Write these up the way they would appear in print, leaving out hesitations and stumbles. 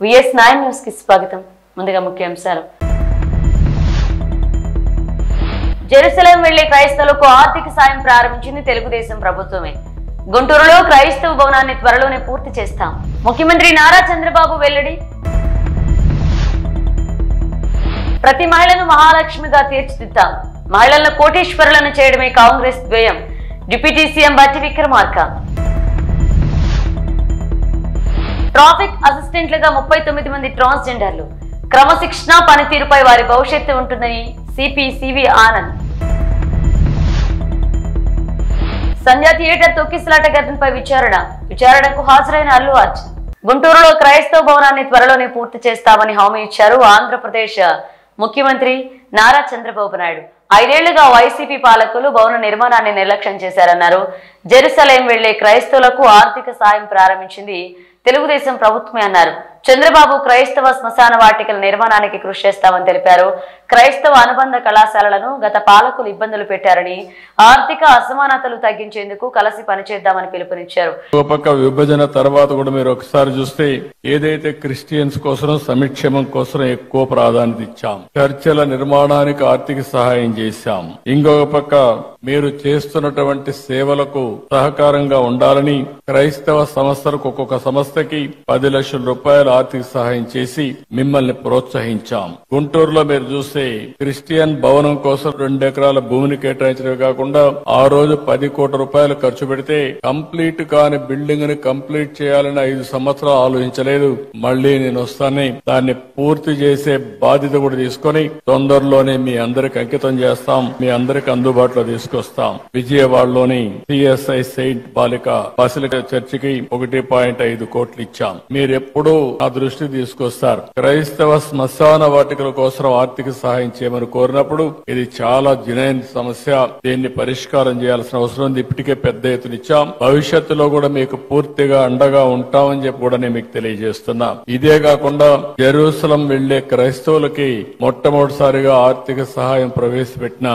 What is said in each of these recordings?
VS9 news కి స్వాగతం. ముందుగా ముఖ్యాంశాలు. జెరూసలేం వెళ్లే క్రైస్తవులకు ఆర్థిక సాయం ప్రారంభించింది తెలుగుదేశం ప్రభుత్వమే. గుంటూరులో క్రైస్తవ భవనాన్ని త్వరలోనే పూర్తి చేస్తాం. ముఖ్యమంత్రి నారా చంద్రబాబు వెల్లడి. ప్రతి మహిళను మహాలక్ష్మిగా తీర్చిదిద్దాం. మహిళలను కోటీశ్వరులను చేయడమే కాంగ్రెస్ ధ్యేయం. డిప్యూటీ సీఎం బట్టి విక్రమార్క. ట్రాఫిక్ అసిస్టెంట్లుగా 39 మంది ట్రాన్స్జెండర్లు. క్రమశిక్షణ పనితీరుపై వారి భవిష్యత్తు ఉంటుందని సిపి సివి ఆనంద్. సంధ్యా థియేటర్ తొక్కిసలాట ఘటనపై విచారణకు హాజరైన అల్లు అర్జున్. గుంటూరులో క్రైస్తవ భవనాన్ని త్వరలోనే పూర్తి చేస్తామని హామీ ఇచ్చారు ఆంధ్రప్రదేశ్ ముఖ్యమంత్రి నారా చంద్రబాబు నాయుడు. 5 ఏళ్లుగా వైసీపీ పాలకులు భవన నిర్మాణాన్ని నిర్లక్ష్యం చేశారన్నారు. జెరూసలేం వెళ్లే క్రైస్తవులకు ఆర్థిక సాయం ప్రారంభించింది తెలుగుదేశం ప్రభుత్వమే అన్నారు. చంద్రబాబు క్రైస్తవ శ్మశాన వాటికల నిర్మాణానికి కృషి చేస్తామని తెలిపారు. క్రైస్తవ అనుబంధ కళాశాలలను గత పాలకులు ఇబ్బందులు పెట్టారని, ఆర్థిక అసమానతలు తగ్గించేందుకు కలిసి పనిచేద్దామని పిలుపునిచ్చారు. పక్క విభజన తర్వాత కూడా మీరు ఒకసారి చూస్తే ఏదైతే క్రిస్టియన్స్ కోసం సంక్షేమం కోసం ఎక్కువ ప్రాధాన్యత ఇచ్చాం, చర్చల నిర్మాణానికి ఆర్థిక సహాయం చేశాం. ఇంకొక పక్క మీరు చేస్తున్నటువంటి సేవలకు సహకారంగా ఉండాలని క్రైస్తవ సంస్థలకు ఒక్కొక్క సంస్థకి 10 లక్షల రూపాయల ఆర్థిక సహాయం చేసి మిమ్మల్ని ప్రోత్సహించాం. గుంటూరులో మీరు చూస్తే క్రిస్టియన్ భవనం కోసం 2 ఎకరాల భూమిని కేటాయించడమే కాకుండా ఆ రోజు 10 కోట్ల రూపాయలు ఖర్చు పెడితే కంప్లీట్ కాని బిల్డింగ్ ని కంప్లీట్ చేయాలని 5 సంవత్సరాలు ఆలోచించలేదు. మళ్లీ నేను వస్తాను, దాన్ని పూర్తి చేసే బాధ్యత కూడా తీసుకొని తొందరలోనే మీ అందరికి అంకితం చేస్తాం, మీ అందరికి అందుబాటులో తీసుకొస్తాం. విజయవాడలోని సిఎస్ఐ సెయింట్ బాలిక బాసిలికా చర్చికి 1.5 కోట్లు ఇచ్చాం. మీరెప్పుడూ ఆ దృష్టి తీసుకొస్తారు. క్రైస్తవ శ్మశాన వాటికల కోసం ఆర్థిక సహాయం చేయమని కోరినప్పుడు ఇది చాలా జనైన సమస్య, దీన్ని పరిష్కారం చేయాల్సిన అవసరం ఉంది. ఇప్పటికే పెద్ద ఎత్తున ఇచ్చాం. భవిష్యత్తులో కూడా మీకు పూర్తిగా అండగా ఉంటామని చెప్పి కూడా నేను మీకు తెలియజేస్తున్నా. ఇదే కాకుండా జెరూసలం వెళ్లే క్రైస్తవులకి మొట్టమొదటిసారిగా ఆర్థిక సహాయం ప్రవేశపెట్టిన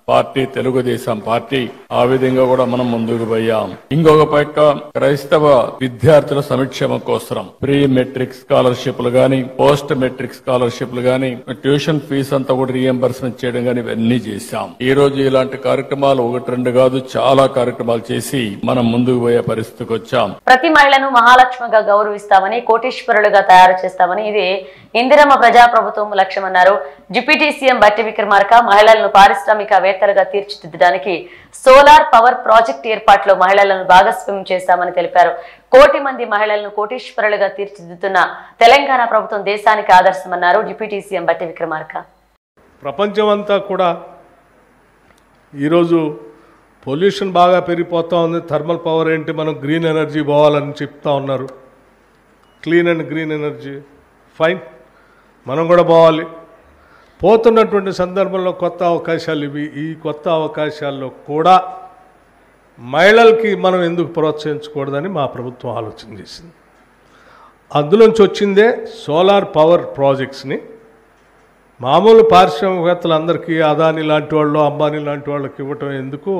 పార్టీ తెలుగుదేశం పార్టీ. ఆ విధంగా కూడా మనం ముందుకు పోయాం. ఇంకొక పక్క క్రైస్తవ విద్యార్థుల సంక్షేమం కోసం ప్రీ మెట్రిక్ స్కాలర్షిప్లు గాని, పోస్ట్ మెట్రిక్ స్కాలర్షిప్లు గాని, ట్యూషన్ ఫీజు అంతా కూడా రీఎంబర్స్మెంట్ చేయడం గాని ఇవన్నీ చేశాం. ఈ రోజు ఇలాంటి కార్యక్రమాలు 1-2 కాదు, చాలా కార్యక్రమాలు చేసి మనం ముందుకు పోయే పరిస్థితికి వచ్చాం. ప్రతి మహిళను మహాలక్ష్మిగా గౌరవిస్తామని, కోటీశ్వరులుగా తయారు చేస్తామని ఇది ఇందిరమ్మ ప్రజాప్రభుత్వం లక్ష్యమన్నారు. డిప్యూటీ సీఎం బట్టి విక్రమార్క మహిళలను పారిశ్రామికవేత్తలుగా తీర్చిదిద్దడానికి సోలార్ పవర్ ప్రాజెక్ట్ ఏర్పాట్లో మహిళలను భాగస్వామ్యం చేస్తామని తెలిపారు. 1 కోటి మంది మహిళలను కోటీశ్వరులుగా తీర్చిదిద్దుతున్న తెలంగాణ ప్రభుత్వం దేశానికి ఆదర్శమన్నారు డిప్యూటీ సీఎం బట్టి విక్రమార్క. ప్రపంచమంతా కూడా ఈరోజు పొల్యూషన్ బాగా పెరిగిపోతూ ఉంది. థర్మల్ పవర్ ఏంటి, మనం గ్రీన్ ఎనర్జీ పోవాలని చెప్తా ఉన్నారు. Clean and green energy fine, మనం కూడా పోవాలి. పోతున్నటువంటి సందర్భంలో కొత్త అవకాశాలు ఇవి. ఈ కొత్త అవకాశాల్లో కూడా మహిళలకి మనం ఎందుకు ప్రోత్సహించకూడదని మా ప్రభుత్వం ఆలోచన చేసింది. అందులోంచి వచ్చిందే సోలార్ పవర్ ప్రాజెక్ట్స్ని మామూలు పారిశ్రామికవేత్తలందరికీ, అదాని లాంటి వాళ్ళు, అంబానీ లాంటి వాళ్ళకి ఇవ్వటం ఎందుకు,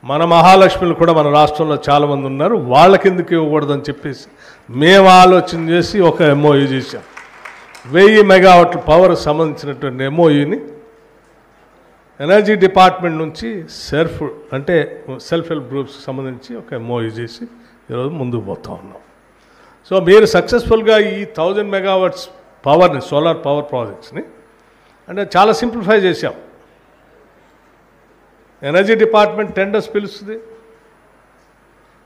మన మహాలక్ష్మిలు కూడా మన రాష్ట్రంలో చాలామంది ఉన్నారు, వాళ్ళకి ఎందుకు ఇవ్వకూడదని చెప్పేసి మేము ఆలోచన చేసి ఒక ఎంఓయూ చేశాం. 1000 మెగావాట్ల పవర్ సంబంధించినటువంటి ఎంఓయూని ఎనర్జీ డిపార్ట్మెంట్ నుంచి సెల్ఫ్ హెల్ప్ గ్రూప్స్కి సంబంధించి ఒక ఎంఓయూ చేసి ఈరోజు ముందుకు పోతూ ఉన్నాం. సో మీరు సక్సెస్ఫుల్గా ఈ 1000 మెగావాట్స్ పవర్ని, సోలార్ పవర్ ప్రాజెక్ట్స్ని అంటే చాలా సింప్లిఫై చేశాం. ఎనర్జీ డిపార్ట్మెంట్ టెండర్స్ పిలుస్తుంది,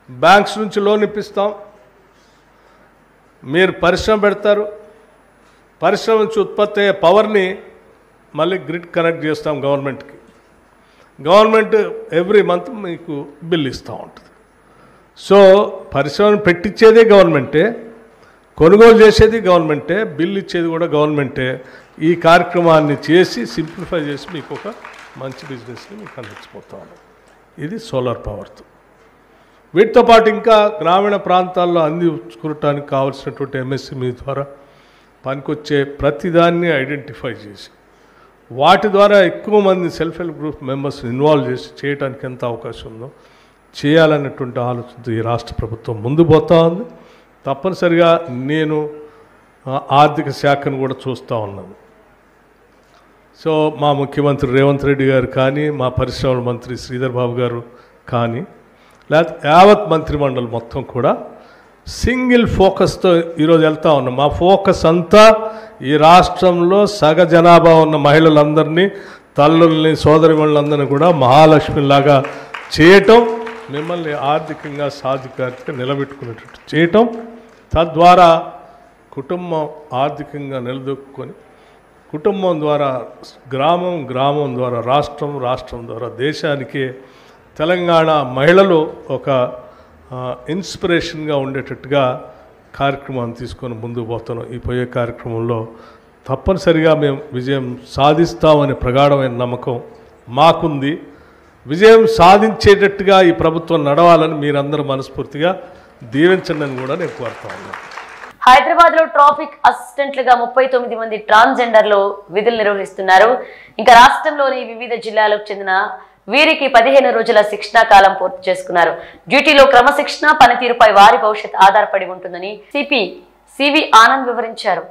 బ్యాంక్స్ నుంచి లోన్ ఇప్పిస్తాం, మీరు పరిశ్రమ పెడతారు, పరిశ్రమ నుంచి ఉత్పత్తి అయ్యే పవర్ని మళ్ళీ గ్రిడ్ కనెక్ట్ చేస్తాం గవర్నమెంట్కి. గవర్నమెంట్ ఎవ్రీ మంత్ మీకు బిల్ ఇస్తూ ఉంటుంది. సో పరిశ్రమను పెట్టించేదే గవర్నమెంటే, కొనుగోలు చేసేది గవర్నమెంటే, బిల్ ఇచ్చేది కూడా గవర్నమెంటే. ఈ కార్యక్రమాన్ని చేసి సింప్లిఫై చేసి మీకు ఒక మంచి బిజినెస్ని మీకు అందించిపోతాము. ఇది సోలార్ పవర్తో. వీటితో పాటు ఇంకా గ్రామీణ ప్రాంతాల్లో అందించుకోవటానికి కావాల్సినటువంటి ఎంఎస్ఎంఈ ద్వారా పనికొచ్చే ప్రతిదాన్ని ఐడెంటిఫై చేసి వాటి ద్వారా ఎక్కువ మంది సెల్ఫ్ హెల్ప్ గ్రూప్ మెంబర్స్ని ఇన్వాల్వ్ చేసి చేయడానికి ఎంత అవకాశం ఉందో చేయాలన్నటువంటి ఆలోచనతో ఈ రాష్ట్ర ప్రభుత్వం ముందు పోతా ఉంది. తప్పనిసరిగా నేను ఆర్థిక శాఖను కూడా చూస్తూ ఉన్నది. సో మా ముఖ్యమంత్రి రేవంత్ రెడ్డి గారు కానీ, మా పరిశ్రమల మంత్రి శ్రీధర్ బాబు గారు కానీ, లేకపోతే యావత్ మంత్రిమండలి మొత్తం కూడా సింగిల్ ఫోకస్తో ఈరోజు వెళ్తూ ఉన్నాం. మా ఫోకస్ అంతా ఈ రాష్ట్రంలో సగ జనాభా ఉన్న మహిళలందరినీ, తల్లుల్ని, సోదరిమణులందరినీ కూడా మహాలక్ష్మిలాగా చేయటం, మిమ్మల్ని ఆర్థికంగా సాధికారిగా నిలబెట్టుకునేటట్టు చేయటం, తద్వారా కుటుంబం ఆర్థికంగా నిలదొక్కుని కుటుంబం ద్వారా గ్రామం, గ్రామం ద్వారా రాష్ట్రం, రాష్ట్రం ద్వారా దేశానికి తెలంగాణ మహిళలు ఒక ఇన్స్పిరేషన్గా ఉండేటట్టుగా కార్యక్రమాన్ని తీసుకొని ముందుకు పోతున్నాం. ఈ పోయే కార్యక్రమంలో తప్పనిసరిగా మేము విజయం సాధిస్తామనే ప్రగాఢమైన నమ్మకం మాకుంది. విజయం సాధించేటట్టుగా ఈ ప్రభుత్వం నడవాలని మీరందరూ మనస్ఫూర్తిగా దీవించండి అని కూడా నేను కోరుతా ఉన్నాను. హైదరాబాద్ లో ట్రాఫిక్ అసిస్టెంట్లుగా 39 మంది ట్రాన్స్జెండర్లు విధులు నిర్వహిస్తున్నారు. ఇంకా రాష్ట్రంలోని వివిధ జిల్లాలకు చెందిన వీరికి 15 రోజుల శిక్షణా కాలం పూర్తి చేసుకున్నారు. డ్యూటీలో క్రమశిక్షణ, పనితీరుపై వారి భవిష్యత్ ఆధారపడి ఉంటుందని సిపి సివి ఆనంద్ వివరించారు.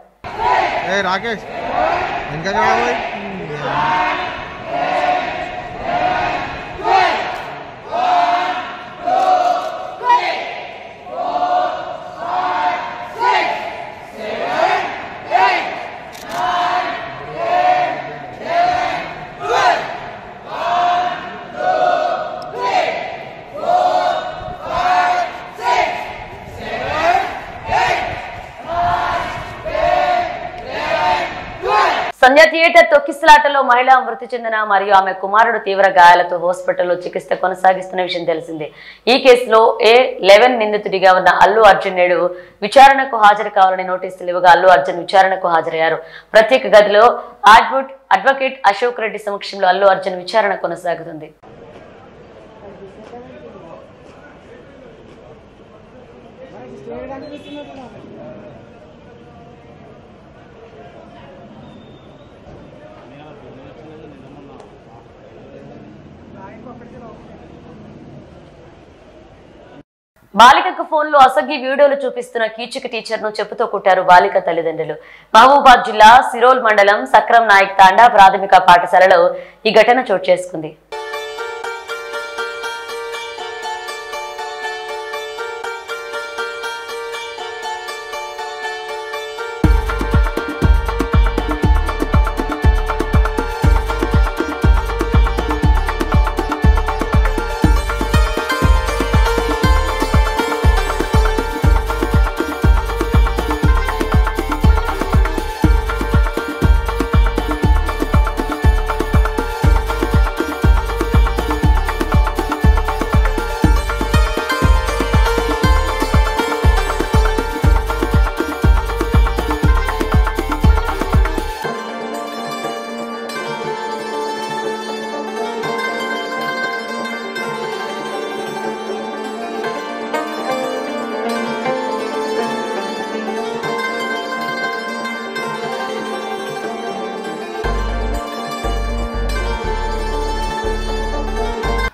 సంధ్య థియేటర్ తొక్కిసలాటలో మహిళ మృతి చెందిన మరియు ఆమె కుమారుడు తీవ్ర గాయాలతో హాస్పిటల్లో చికిత్స కొనసాగిస్తున్న విషయం తెలిసిందే. ఈ కేసులో A11 నిందితుడిగా ఉన్న అల్లు అర్జున్ నేడు విచారణకు హాజరు కావాలని నోటీసులు ఇవ్వగా అల్లు అర్జున్ విచారణకు హాజరయ్యారు. ప్రత్యేక గదిలో అడ్వకేట్ అశోక్ రెడ్డి సమక్షంలో అల్లు అర్జున్ విచారణ కొనసాగుతుంది. బాలికకు ఫోన్లో అసభ్య వీడియోలు చూపిస్తున్న కీచక టీచర్ ను చెప్పుతో కొట్టారు బాలిక తల్లిదండ్రులు. మహబూబాద్ జిల్లా సిరోల్ మండలం సక్రం నాయక్ తాండా ప్రాథమిక పాఠశాలలో ఈ ఘటన చోటు చేసుకుంది.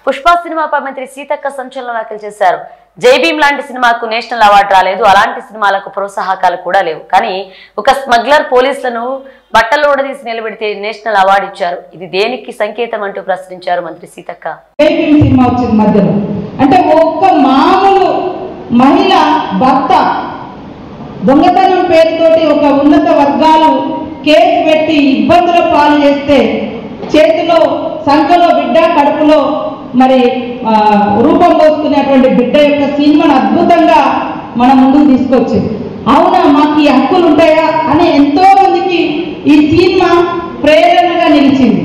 పుష్ప సినిమాపై మంత్రి సీతక్క సంచలన వ్యాఖ్యలు చేశారు. జై భీమ్ లాంటి సినిమాకు నేషనల్ అవార్డు రాలేదు, అలాంటి సినిమాలకు ప్రోత్సాహకాలు కూడా లేవు. కానీ ఒక స్మగ్లర్ పోలీసులను బట్టలు ఊడదీసి నిలబెడితే నేషనల్ అవార్డు ఇచ్చారు. ఇది దేనికి సంకేతం అంటూ ప్రశ్నించారు మంత్రి సీతక్క. అంటే ఒక్క మామూలు మహిళ భర్త దొంగతనం పేరుతోటి ఒక ఉన్నత వర్గాలు కేసు పెట్టి ఇబ్బందుల పాలు చేస్తే చేతిలో సంఖలో బిడ్డ, కడుపులో మరి రూపం పోసుకునేటువంటి బిడ్డ యొక్క సినిమాను అద్భుతంగా మన ముందుకు తీసుకొచ్చింది. అవునా, మాకు ఈ హక్కులు ఉంటాయా అని ఎంతో మందికి ఈ సినిమా ప్రేరణగా నిలిచింది.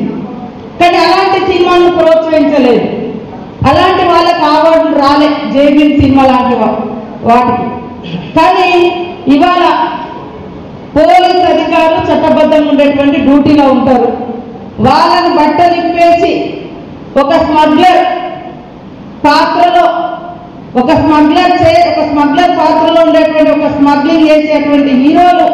కానీ అలాంటి సినిమాలను ప్రోత్సహించలేదు, అలాంటి వాళ్ళకి అవార్డులు రాలే జై భీమ్ సినిమా లాంటి వాటికి. కానీ ఇవాళ పోలీస్ అధికారులు చట్టబద్ధంగా ఉండేటువంటి డ్యూటీలో ఉంటారు. వాళ్ళని బట్టలు ఇప్పేసి ఒక స్మగ్లర్ పాత్రలో ఒక స్మగ్లర్ పాత్రలో ఉండేటువంటి ఒక స్మగ్లింగ్ చేసేటువంటి హీరోలు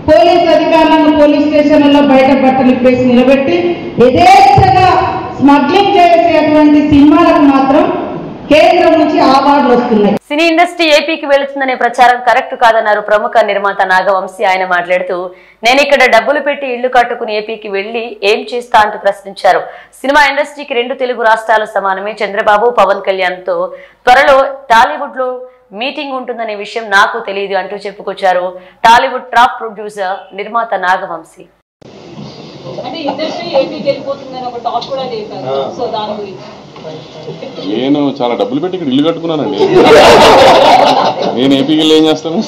పోలీస్ అధికారులను పోలీస్ స్టేషన్లలో బయట బట్టలు ఇప్పేసి నిలబెట్టి యథేచ్ఛగా స్మగ్లింగ్ చేసేటువంటి సినిమాలకు మాత్రం కేంద్రం నుంచి అవార్డులు వస్తున్నాయి. సినీ ఇండస్ట్రీ ఏపీకి వెళుతుందనే ప్రచారం కరెక్ట్ కాదన్నారు ప్రముఖ నిర్మాత నాగవంశీ. ఆయన మాట్లాడుతూ, నేను ఇక్కడ డబ్బులు పెట్టి ఇళ్లు కట్టుకుని ఏపీకి వెళ్లి ఏం చేస్తా అంటూ ప్రశ్నించారు. సినిమా ఇండస్ట్రీకి 2 తెలుగు రాష్ట్రాలు సమానమే. చంద్రబాబు, పవన్ కళ్యాణ్ తో త్వరలో టాలీవుడ్ లో మీటింగ్ ఉంటుందనే విషయం నాకు తెలియదు అంటూ చెప్పుకొచ్చారు టాలీవుడ్ టాప్ ప్రొడ్యూసర్ నిర్మాత నాగవంశీ. నేను చాలా డబ్బులు పెట్టి ఇక్కడ ఇల్లు కట్టుకున్నానండి. నేను ఏపీకి వెళ్ళి ఏం చేస్తాను?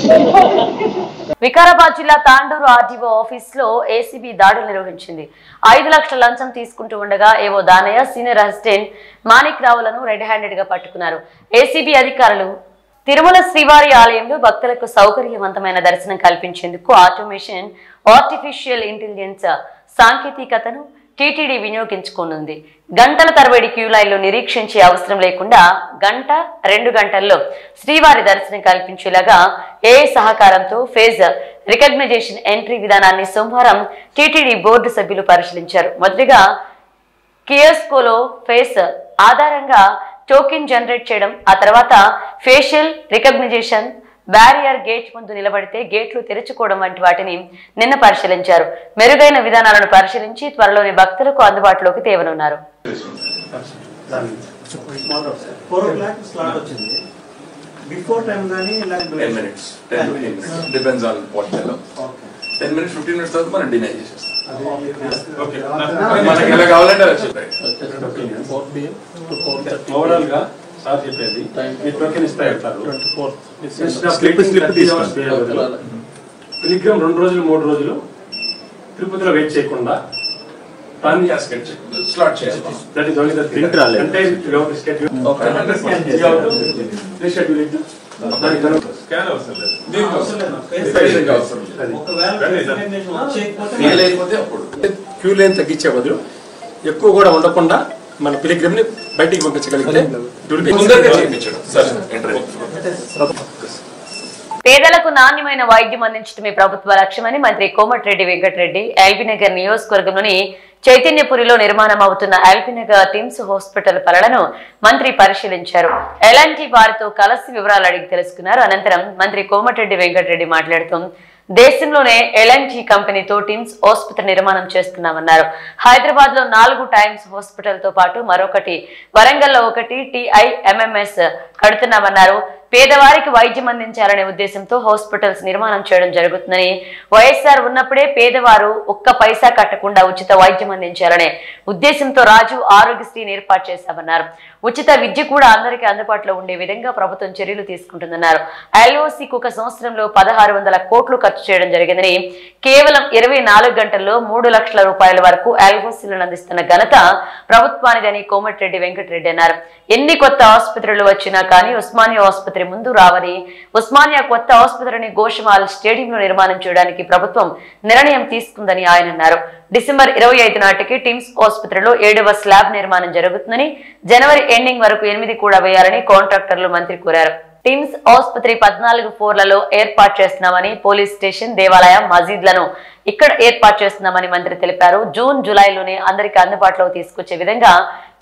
వికారాబాద్ జిల్లా తాండూరు ఆర్డీఓ ఆఫీస్ లో ఏసీబీ దాడులు నిర్వహించింది. 5 లక్షల లంచం తీసుకుంటూ ఉండగా AO Danayya, senior assistant Manik రావులను రెడ్ హ్యాండెడ్ గా పట్టుకున్నారు. ఏసీబీ అధికారులు తిరుమల శ్రీవారి ఆలయంలో భక్తులకు సౌకర్యవంతమైన దర్శనం కల్పించేందుకు ఆటోమేషన్, ఆర్టిఫిషియల్ ఇంటెలిజెన్స్ సాంకేతికతను టీటీడీ వినియోగించుకోనుంది. గంటల తరబడి క్యూ లైన్లో నిరీక్షించే అవసరం లేకుండా 1-2 గంటల్లో శ్రీవారి దర్శనం కల్పించేలాగా ఏఐ సహకారంతో ఫేజ్ రికగ్నైజేషన్ ఎంట్రీ విధానాన్ని సోమవారం టీటీడీ బోర్డు సభ్యులు పరిశీలించారు. మొదటిగా కియోస్కోలో ఫేస్ ఆధారంగా టోకెన్ జనరేట్ చేయడం, ఆ తర్వాత ఫేషియల్ రికగ్నైజేషన్, బ్యారియర్ గేట్ ముందు నిలబడితే గేట్లు తెరుచుకోవడం వంటి వాటిని నిన్న పరిశీలించారు. మెరుగైన విధానాలను పరిశీలించి త్వరలోని భక్తులకు అందుబాటులోకి తేవనున్నారు. Before time gaani like 10 minutes. Depends on what they love. 10 minutes, 15 minutes తర్వాత మనం డినై చేసేస్తాం. ఓకే. మనకి ఎలా కావాలంటే అలా చెప్పండి. 4 PM to 4:30 ఓవరాల్ గా సార్ చెప్పేది మీ టోకెన్ ఇస్తా ఇస్తారు. 24 స్లిప్ తీసుకోవాలి. పిలిగ్రిమ్ 2 రోజులు 3 రోజులు తిరుపతిలో వెయిట్ చేయకుండా ప్లాన్ చేసుకెట్ స్లాట్ చేయాలి. That is only the print రాలే అంటే you have to schedule. Okay. You have to reschedule it. Scan అవసరం లేదు. దీనికి అవసరం లేదు. ఒకవేళ ఫెయిల్ అయిపోతే అప్పుడు క్యూ లైన్ తగ్గించే బదులు ఎక్కువ కూడా ఉండకుండా మన పిలిగ్రిమ్ ని బయటికి పంపించగలిగితే తొందరగా చేయించడం. సరే ఎంట్రీ. పేదలకు నాణ్యమైన వైద్యం అందించడమే ప్రభుత్వ లక్ష్యమని మంత్రి కోమటిరెడ్డి వెంకటరెడ్డి ఎల్బీనగర్ నియోజకవర్గంలోని చైతన్యపురిలో నిర్మాణం అవుతున్న ఎల్బీనగర్ టిమ్స్ హాస్పిటల్ పనులను మంత్రి పరిశీలించారు. ఎలాంటి వారితో కలిసి వివరాలు అడిగి తెలుసుకున్నారు. అనంతరం మంత్రి కోమటిరెడ్డి వెంకటరెడ్డి మాట్లాడుతూ, దేశంలోనే ఎల్ఎన్టీ కంపెనీతో టిమ్స్ హాస్పిటల్ నిర్మాణం చేస్తున్నామన్నారు. హైదరాబాద్ లో 4 టైమ్స్ హాస్పిటల్ తో పాటు మరొకటి వరంగల్లో 1 TIMMS కడుతున్నామన్నారు. పేదవారికి వైద్యం అందించాలనే ఉద్దేశంతో హాస్పిటల్స్ నిర్మాణం చేయడం జరుగుతుందని, వైఎస్ఆర్ ఉన్నప్పుడే పేదవారు ఒక్క పైసా కట్టకుండా ఉచిత వైద్యం అందించాలనే ఉద్దేశంతో రాజు ఆరోగ్యశ్రీని ఏర్పాటు చేశామన్నారు. ఉచిత విద్య కూడా అందరికీ అందుబాటులో ఉండే విధంగా ప్రభుత్వం చర్యలు తీసుకుంటుందన్నారు. LOCకు ఒక సంవత్సరంలో 1600 కోట్లు ఖర్చు చేయడం జరిగిందని, కేవలం 24 గంటల్లో 3 లక్షల రూపాయల వరకు LOCలను అందిస్తున్న ఘనత ప్రభుత్వానిదని కోమటిరెడ్డి వెంకటరెడ్డి అన్నారు. ఎన్ని కొత్త ఆసుపత్రులు వచ్చినా కానీ ఉస్మానియా ఆసుపత్రి ముందు రావని, ఉస్మానియా కొత్త ఆసుపత్రిని గోషమాల్ స్టేడియంలో నిర్మాణం చేయడానికి ప్రభుత్వం నిర్ణయం తీసుకుందని ఆయన అన్నారు. డిసెంబర్ 25 నాటికి టిమ్స్ ఆసుపత్రిలో 7వ స్లాబ్ నిర్మాణం జరుగుతుందని, జనవరి ఎండింగ్ వరకు 8 కూడా వేయాలని కాంట్రాక్టర్లు మంత్రి కోరారు. టిమ్స్ ఆసుపత్రి 14 ఫ్లోర్లలో ఏర్పాటు చేస్తున్నామని, పోలీస్ స్టేషన్, దేవాలయం, మసీద్లను ఇక్కడ ఏర్పాటు చేస్తున్నామని మంత్రి తెలిపారు. జూన్, జూలైలోనే అందరికీ అందుబాటులోకి తీసుకొచ్చే విధంగా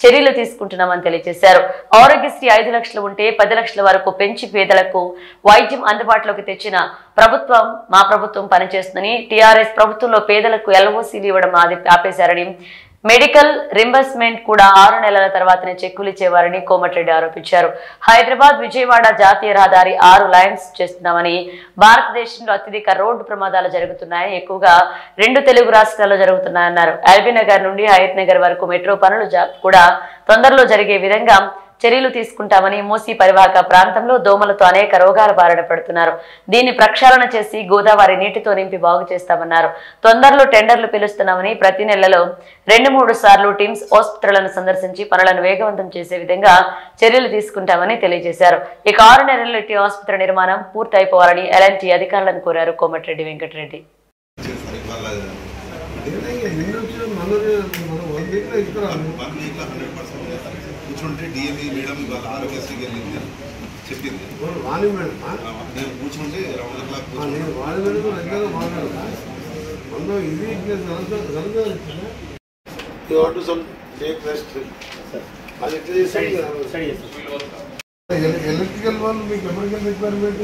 చర్యలు తీసుకుంటున్నామని తెలియజేశారు. ఆరోగ్యశ్రీ 5 లక్షలు ఉంటే 10 లక్షల వరకు పెంచి పేదలకు వైద్యం అందుబాటులోకి తెచ్చిన ప్రభుత్వం మా ప్రభుత్వం పనిచేస్తుందని, టీఆర్ఎస్ ప్రభుత్వంలో పేదలకు LOCలు ఇవ్వడం ఆపేశారని, మెడికల్ రింబర్స్మెంట్ కూడా 6 నెలల తర్వాతనే చెక్కులు ఇచ్చేవారని కోమటిరెడ్డి ఆరోపించారు. హైదరాబాద్, విజయవాడ జాతీయ రహదారి 6 లైన్స్ చేస్తున్నామని, భారతదేశంలో అత్యధిక రోడ్డు ప్రమాదాలు జరుగుతున్నాయని, ఎక్కువగా 2 తెలుగు రాష్ట్రాల్లో జరుగుతున్నాయన్నారు. ఎల్బీనగర్ నుండి హయత్ నగర్ వరకు మెట్రో పనులు కూడా తొందరలో జరిగే విధంగా చర్యలు తీసుకుంటామని, మూసీ పరివాహక ప్రాంతంలో దోమలతో అనేక రోగాల బారిన పడుతున్నారు. దీన్ని ప్రక్షాళన చేసి గోదావరి నీటితో నింపి బాగు చేస్తామన్నారు. తొందరలో టెండర్లు పిలుస్తున్నామని, ప్రతి నెలలో 2-3 సార్లు టిమ్స్ ఆసుపత్రులను సందర్శించి పనులను వేగవంతం చేసే విధంగా చర్యలు తీసుకుంటామని తెలియజేశారు. ఇక 6 నెలల్లో టీ ఆసుపత్రి నిర్మాణం పూర్తయిపోవాలని ఎల్ఎన్టీ అధికారులను కోరారు కోమటిరెడ్డి వెంకటరెడ్డి. కూర్చుంటే డిఎంఈ మేడం ఇవాళ ఆరోగ్యశ్రీకి వెళ్ళింది చెప్పింది. నేను కూర్చుంటే రౌండ్ క్లాక్ అది ఎట్లా చేస్తాను ఎలక్ట్రికల్ వాళ్ళు మీకు ఎప్పటికీ రిక్వైర్మెంట్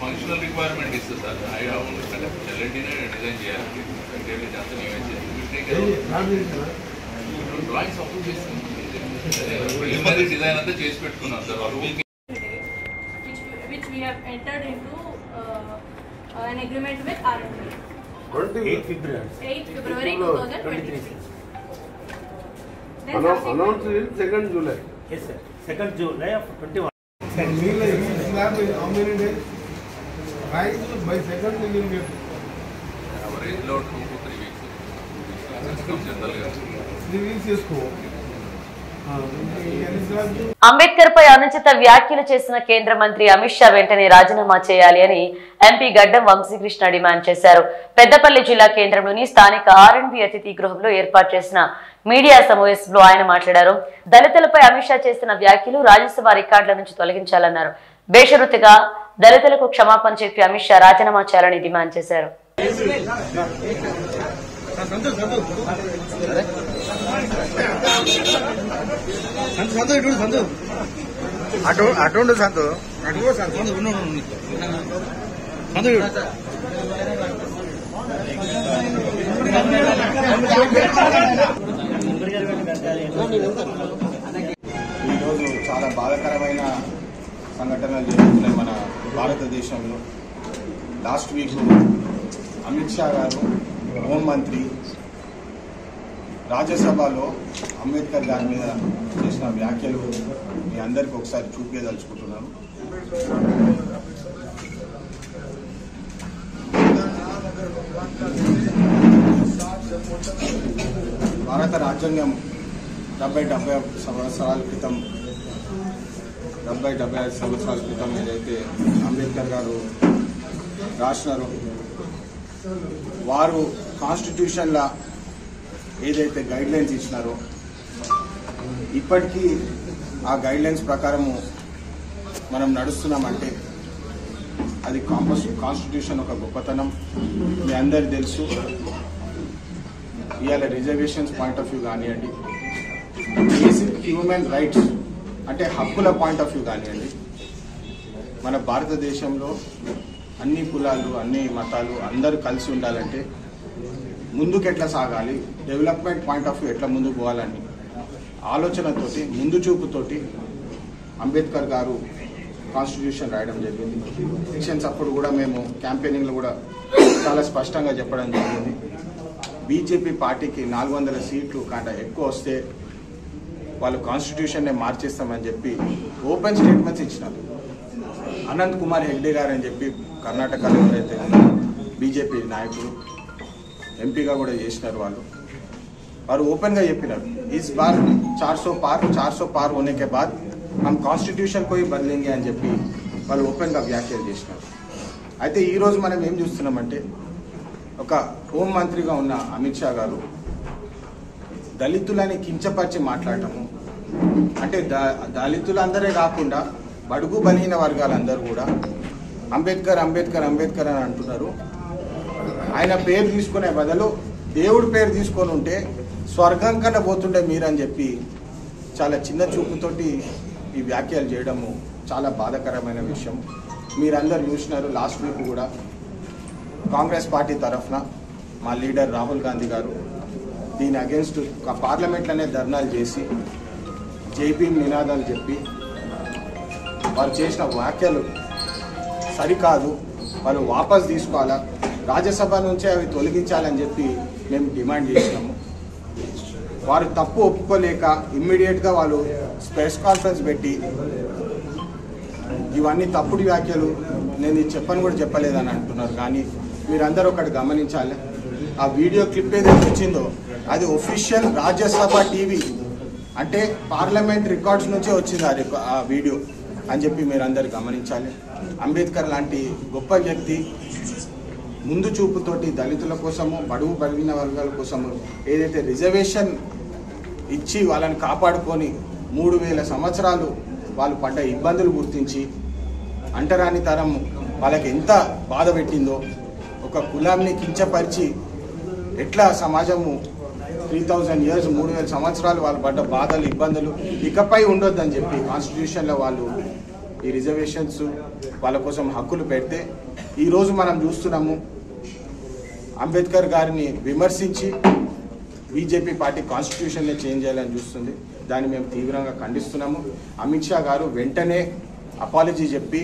ఫంక్షనల్ రిక్వైర్మెంట్ ఇస్తుంది సార్. ఐ హావ్ ఎల్ఎన్టీనే డిజైన్ చేయాలి. డ్రాయింగ్స్ అప్రూవ్ చేస్తాం. డిజైన్ అంతా చేసి పెట్టుకున్నాం సార్ వాళ్ళు. Which we have entered into an agreement with R&D. 8 February 2023. Announced in 2nd July. Yes sir. 2nd July of 21. Slab is how many days? Right, by 2nd we will get. Our age load 2 to 3 weeks. General గా 3 weeks చేసుకో. అంబేద్కర్ పై అనుచిత వ్యాఖ్యలు చేసిన కేంద్ర మంత్రి అమిత్ షా వెంటనే రాజీనామా చేయాలి అని ఎంపీ గడ్డం వంశీకృష్ణ డిమాండ్ చేశారు. పెద్దపల్లి జిల్లా కేంద్రంలోని స్థానిక R&B అతిథి గృహంలో ఏర్పాటు చేసిన మీడియా సమావేశంలో ఆయన మాట్లాడారు. దళితులపై అమిత్ షా చేసిన వ్యాఖ్యలు రాజ్యసభ రికార్డుల నుంచి తొలగించాలన్నారు. బేషరతుగా దళితులకు క్షమాపణ చెప్పి అమిత్ షా రాజీనామా చేయాలని డిమాండ్ చేశారు. ఈరోజు చాలా బాధాకరమైన సంఘటనలు జరుగుతున్నాయి మన భారతదేశంలో. లాస్ట్ వీక్ అమిత్ షా గారు హోంమంత్రి రాజ్యసభలో అంబేద్కర్ గారి మీద చేసిన వ్యాఖ్యలు మీ అందరికీ ఒకసారి చూపించదలుచుకుంటున్నాను. భారత రాజ్యాంగం 70-75 సంవత్సరాల క్రితం ఏదైతే అంబేద్కర్ గారు రాసినారో వారు కాన్స్టిట్యూషన్లా ఏదైతే గైడ్ లైన్స్ ఇచ్చినారో ఇప్పటికీ ఆ గైడ్ లైన్స్ ప్రకారము మనం నడుస్తున్నామంటే అది కాన్స్టిట్యూషన్ ఒక గొప్పతనం. మీ అందరు తెలుసు. ఇవాళ రిజర్వేషన్స్ పాయింట్ ఆఫ్ వ్యూ కానివ్వండి, బేసిక్ హ్యూమన్ రైట్స్ అంటే హక్కుల పాయింట్ ఆఫ్ వ్యూ కానివ్వండి, మన భారతదేశంలో అన్ని కులాలు అన్ని మతాలు అందరూ కలిసి ఉండాలంటే ముందుకు ఎట్లా సాగాలి, డెవలప్మెంట్ పాయింట్ ఆఫ్ వ్యూ ఎట్లా ముందుకు పోవాలని ఆలోచనతోటి ముందు చూపుతోటి అంబేద్కర్ గారు కాన్స్టిట్యూషన్ రాయడం జరిగింది. ఎలక్షన్స్ అప్పుడు కూడా మేము క్యాంపెయినింగ్లో కూడా చాలా స్పష్టంగా చెప్పడం జరిగింది. బీజేపీ పార్టీకి 400 సీట్లు కంటే ఎక్కువ వస్తే వాళ్ళు కాన్స్టిట్యూషన్నే మార్చేస్తామని చెప్పి ఓపెన్ స్టేట్మెంట్స్ ఇచ్చినారు. అనంత్ కుమార్ హెగ్డే గారు అని చెప్పి కర్ణాటకలో ఎవరైతే బీజేపీ నాయకులు ఎంపీగా కూడా చేసినారు వారు ఓపెన్గా చెప్పినారు, इस बार 400 पार होने के बाद हम కాన్స్టిట్యూషన్ को ही बदलेंगे అని చెప్పి వాళ్ళు ఓపెన్గా వ్యాఖ్యలు చేసినారు. అయితే ఈరోజు మనం ఏం చూస్తున్నామంటే ఒక హోంమంత్రిగా ఉన్న అమిత్ షా గారు దళితులని కించపరిచి మాట్లాడటము అంటే దళితులందరే కాకుండా బడుగు బలహీన వర్గాలందరూ కూడా అంబేద్కర్ అంబేద్కర్ అంబేద్కర్ అని అంటున్నారు. ఆయన పేరు తీసుకునే బదులు దేవుడి పేరు తీసుకొని ఉంటే స్వర్గం కన్నా పోతుండే మీరని చెప్పి చాలా చిన్న చూపుతోటి ఈ వ్యాఖ్యలు చేయడము చాలా బాధాకరమైన విషయం. మీరందరూ చూసినారు. లాస్ట్ వీక్ కూడా కాంగ్రెస్ పార్టీ తరఫున మా లీడర్ రాహుల్ గాంధీ గారు దీని అగేన్స్ట్ పార్లమెంట్లోనే ధర్నాలు చేసి జైభీం నినాదాలు చెప్పి వారు చేసిన వ్యాఖ్యలు సరికాదు, వాళ్ళు వాపస్ తీసుకోవాలా, రాజ్యసభ నుంచే అవి తొలగించాలని చెప్పి మేము డిమాండ్ చేసినాము. వారు తప్పు ఒప్పుకోలేక ఇమ్మీడియట్గా వాళ్ళు ప్రెస్ కాన్ఫరెన్స్ పెట్టి ఇవన్నీ తప్పుడు వ్యాఖ్యలు నేను ఇది చెప్పని కూడా చెప్పలేదని అంటున్నారు. కానీ మీరందరూ ఒకటి గమనించాలి, ఆ వీడియో క్లిప్ ఏదైతే వచ్చిందో అది ఒఫీషియల్ రాజ్యసభ టీవీ అంటే పార్లమెంట్ రికార్డ్స్ నుంచే వచ్చింది ఆ వీడియో అని చెప్పి మీరందరూ గమనించాలి. అంబేద్కర్ లాంటి గొప్ప వ్యక్తి ముందు చూపుతోటి దళితుల కోసము బడుగు బలిగిన వర్గాల కోసము ఏదైతే రిజర్వేషన్ ఇచ్చి వాళ్ళని కాపాడుకొని 3000 సంవత్సరాలు వాళ్ళు పడ్డ ఇబ్బందులు గుర్తించి అంటరాని తరం వాళ్ళకి ఎంత బాధ పెట్టిందో, ఒక కులాన్ని కించపరిచి ఎట్లా సమాజము 3000 years 3000 సంవత్సరాలు వాళ్ళు పడ్డ బాధలు ఇబ్బందులు ఇకపై ఉండొద్దని చెప్పి కాన్స్టిట్యూషన్లో వాళ్ళు ఈ రిజర్వేషన్స్ వాళ్ళ కోసం హక్కులు పెడితే ఈరోజు మనం చూస్తున్నాము అంబేద్కర్ గారిని విమర్శించి బీజేపీ పార్టీ కాన్స్టిట్యూషన్నే చేంజ్ చేయాలని చూస్తుంది. దాన్ని మేము తీవ్రంగా ఖండిస్తున్నాము. అమిత్ షా గారు వెంటనే అపాలజీ చెప్పి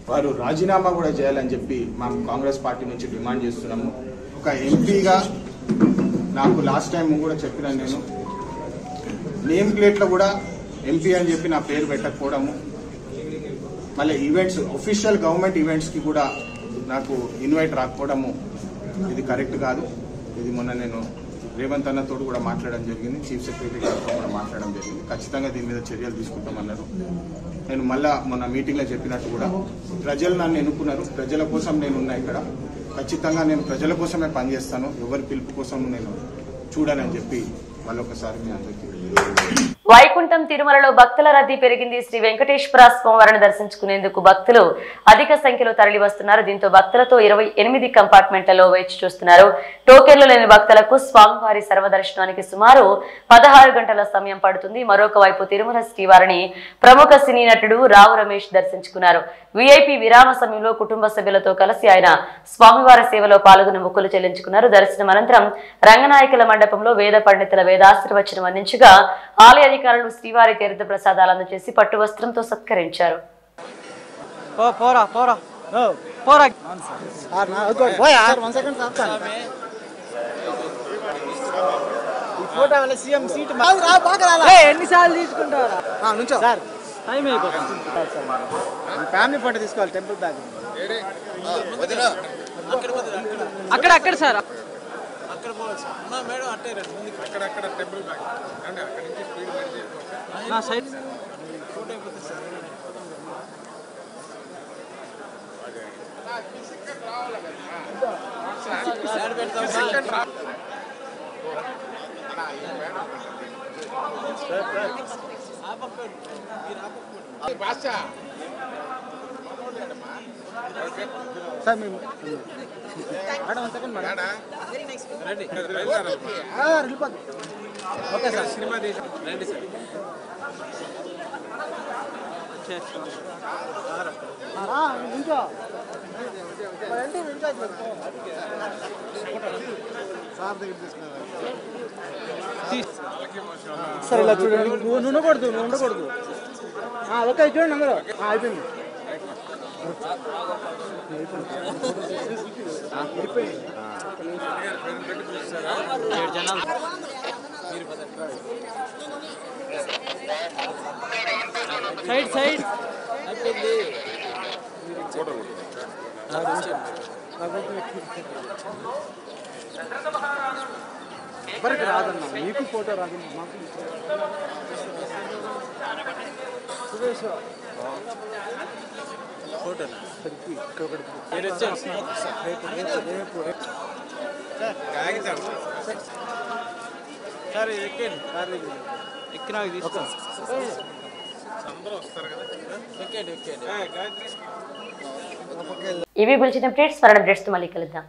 వారు రాజీనామా కూడా చేయాలని చెప్పి మేము కాంగ్రెస్ పార్టీ నుంచి డిమాండ్ చేస్తున్నాము. ఒక ఎంపీగా నాకు లాస్ట్ టైం కూడా చెప్పినాను, నేను నేమ్ ప్లేట్లో కూడా ఎంపీ అని చెప్పి నా పేరు పెట్టకపోవడము, మళ్ళీ ఈవెంట్స్ ఒఫీషియల్ గవర్నమెంట్ ఈవెంట్స్కి కూడా నాకు ఇన్వైట్ రాకపోవడము ఇది కరెక్ట్ కాదు. ఇది మొన్న నేను రేవంత్ అన్నతో కూడా మాట్లాడడం జరిగింది, చీఫ్ సెక్రటరీ గారితో కూడా మాట్లాడడం జరిగింది. ఖచ్చితంగా దీని మీద చర్యలు తీసుకుంటామన్నారు. నేను మళ్ళా మొన్న మీటింగ్లో చెప్పినట్టు కూడా ప్రజలు నన్ను ఎన్నుకున్నారు, ప్రజల కోసం నేను ఉన్నా ఇక్కడ. ఖచ్చితంగా నేను ప్రజల కోసమే పనిచేస్తాను, ఎవరి పిలుపు కోసం నేను చూడాలని చెప్పి మళ్ళొకసారి మీ అందరికీ వైకుంఠం తిరుమలలో భక్తుల రద్దీ పెరిగింది. శ్రీ వెంకటేశ్వర స్వామివారిని దర్శించుకునేందుకు భక్తులు అధిక సంఖ్యలో తరలి వస్తున్నారు. దీంతో భక్తులతో 28 కంపార్ట్మెంట్లలో వేచి చూస్తున్నారు. టోకెన్లు లేని భక్తులకు స్వామివారి సర్వదర్శనానికి సుమారు 16 గంటల సమయం పడుతుంది. మరొక వైపు తిరుమల శ్రీవారిని ప్రముఖ సినీ నటుడు రావు రమేష్ దర్శించుకున్నారు. వీఐపీ విరామ సమయంలో కుటుంబ సభ్యులతో కలిసి ఆయన స్వామివారి సేవలో పాల్గొని మొక్కులు చెల్లించుకున్నారు. దర్శనం అనంతరం రంగనాయకుల మండపంలో వేద పండితుల వేదాశీర్వచనం అందించగా ఆలయ అధికారులు శ్రీవారి తీర్థ ప్రసాదాలు అందజేసి పట్టు వస్త్రంతో సత్కరించారు. ఫ్యామిలీ ఫోటో తీసుకోవాలి. టెంపుల్ బ్యాగ్ అక్కడ సార్ అక్కడ పోవచ్చు మేడం. అట్టే అక్కడ టెంపుల్ బ్యాగ్ అంటే అక్కడ నుంచి స్పీడ్ నా సైడ్ ఫోటో అయిపోతుంది సార్. సార్ మేము madam second madam ready okay sir. Cinema రండి సార్. ఇంట్లో సార్ దగ్గర సార్ ఇలా చూడండి. నువ్వు ఉండకూడదు. ఓకే చూడండి అందరూ అయిపోయింది. సైడ్ అయిపోయింది. ఎవరికి రాదన్నా, మీకు ఫోటో రాదు, మాకు ఫోటో సార్ ఎక్కండి. కార్ ఎక్కి నాకు తీసుకో. అందరూ వస్తారు కదా. ఎక్కండి. ఇవి బులెటిన్ అప్డేట్స్. మరణ అప్డేట్స్ తో మళ్ళీ కలుద్దాం.